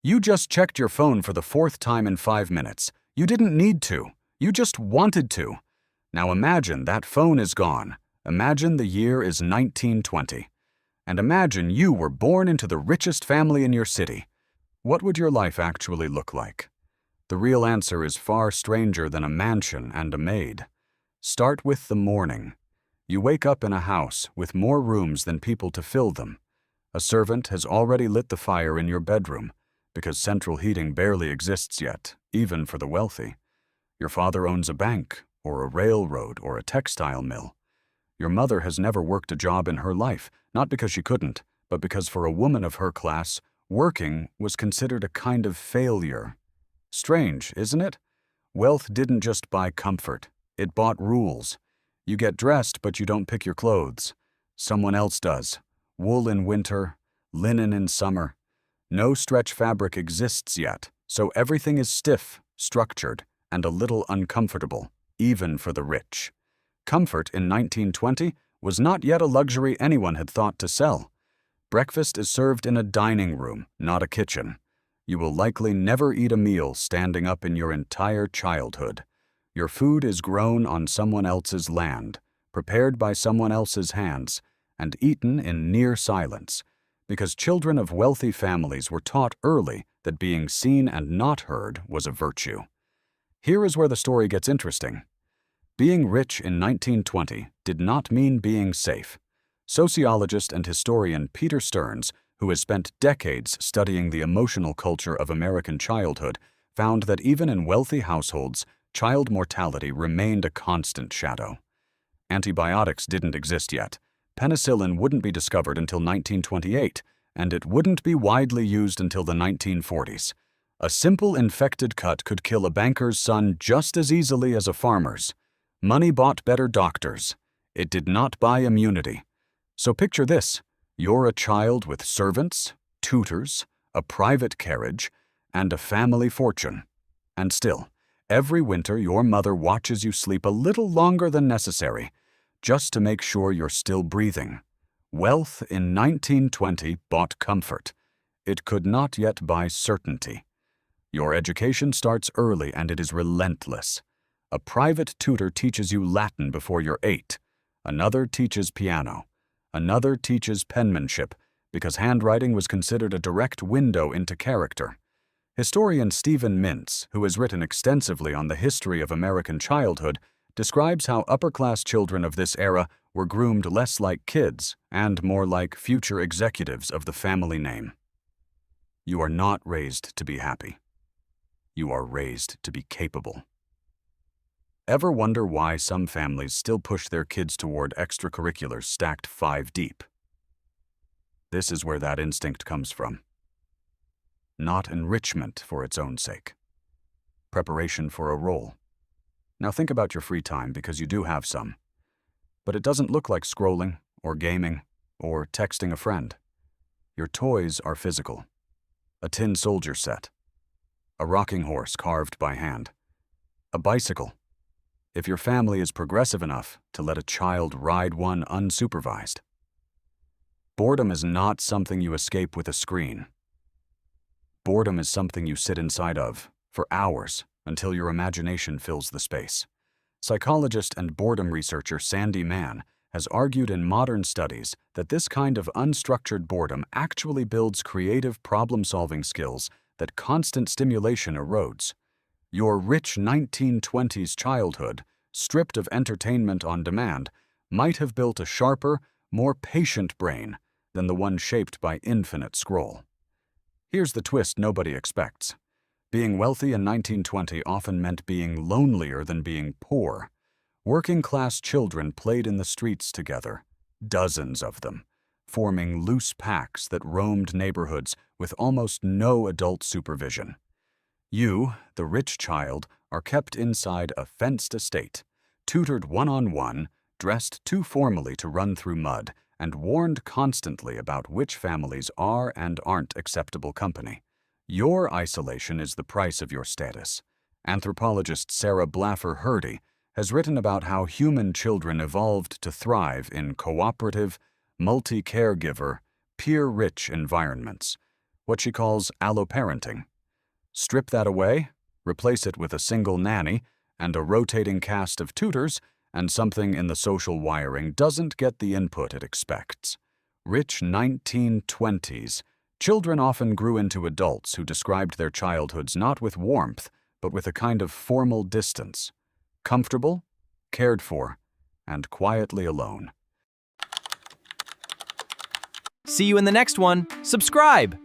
You just checked your phone for the fourth time in 5 minutes. You didn't need to. You just wanted to. Now imagine that phone is gone. Imagine the year is 1920. And imagine you were born into the richest family in your city. What would your life actually look like? The real answer is far stranger than a mansion and a maid. Start with the morning. You wake up in a house with more rooms than people to fill them. A servant has already lit the fire in your bedroom, because central heating barely exists yet, even for the wealthy. Your father owns a bank, or a railroad, or a textile mill. Your mother has never worked a job in her life, not because she couldn't, but because for a woman of her class, working was considered a kind of failure. Strange, isn't it? Wealth didn't just buy comfort, it bought rules. You get dressed, but you don't pick your clothes. Someone else does. Wool in winter, linen in summer. No stretch fabric exists yet, so everything is stiff, structured, and a little uncomfortable, even for the rich. Comfort in 1920 was not yet a luxury anyone had thought to sell. Breakfast is served in a dining room, not a kitchen. You will likely never eat a meal standing up in your entire childhood. Your food is grown on someone else's land, prepared by someone else's hands, and eaten in near silence, because children of wealthy families were taught early that being seen and not heard was a virtue. Here is where the story gets interesting. Being rich in 1920 did not mean being safe. Sociologist and historian Peter Stearns, who has spent decades studying the emotional culture of American childhood, found that even in wealthy households, child mortality remained a constant shadow. Antibiotics didn't exist yet. Penicillin wouldn't be discovered until 1928, and it wouldn't be widely used until the 1940s. A simple infected cut could kill a banker's son just as easily as a farmer's. Money bought better doctors. It did not buy immunity. So picture this. You're a child with servants, tutors, a private carriage, and a family fortune. And still, every winter your mother watches you sleep a little longer than necessary, just to make sure you're still breathing. Wealth in 1920 bought comfort. It could not yet buy certainty. Your education starts early and it is relentless. A private tutor teaches you Latin before you're 8. Another teaches piano. Another teaches penmanship, because handwriting was considered a direct window into character. Historian Stephen Mintz, who has written extensively on the history of American childhood, describes how upper-class children of this era were groomed less like kids and more like future executives of the family name. You are not raised to be happy. You are raised to be capable. Ever wonder why some families still push their kids toward extracurriculars stacked 5 deep? This is where that instinct comes from. Not enrichment for its own sake. Preparation for a role. Now think about your free time, because you do have some. But it doesn't look like scrolling, or gaming, or texting a friend. Your toys are physical. A tin soldier set. A rocking horse carved by hand. A bicycle. If your family is progressive enough to let a child ride one unsupervised. Boredom is not something you escape with a screen. Boredom is something you sit inside of for hours until your imagination fills the space. Psychologist and boredom researcher Sandy Mann has argued in modern studies that this kind of unstructured boredom actually builds creative problem-solving skills that constant stimulation erodes. Your rich 1920s childhood, stripped of entertainment on demand, might have built a sharper, more patient brain than the one shaped by infinite scroll. Here's the twist nobody expects. Being wealthy in 1920 often meant being lonelier than being poor. Working-class children played in the streets together, dozens of them, forming loose packs that roamed neighborhoods with almost no adult supervision. You, the rich child, are kept inside a fenced estate, tutored one-on-one, dressed too formally to run through mud, and warned constantly about which families are and aren't acceptable company. Your isolation is the price of your status. Anthropologist Sarah Blaffer Hrdy has written about how human children evolved to thrive in cooperative, multi-caregiver, peer-rich environments, what she calls alloparenting. Strip that away, replace it with a single nanny and a rotating cast of tutors, and something in the social wiring doesn't get the input it expects. Rich 1920s. Children often grew into adults who described their childhoods not with warmth, but with a kind of formal distance. Comfortable, cared for, and quietly alone. See you in the next one. Subscribe!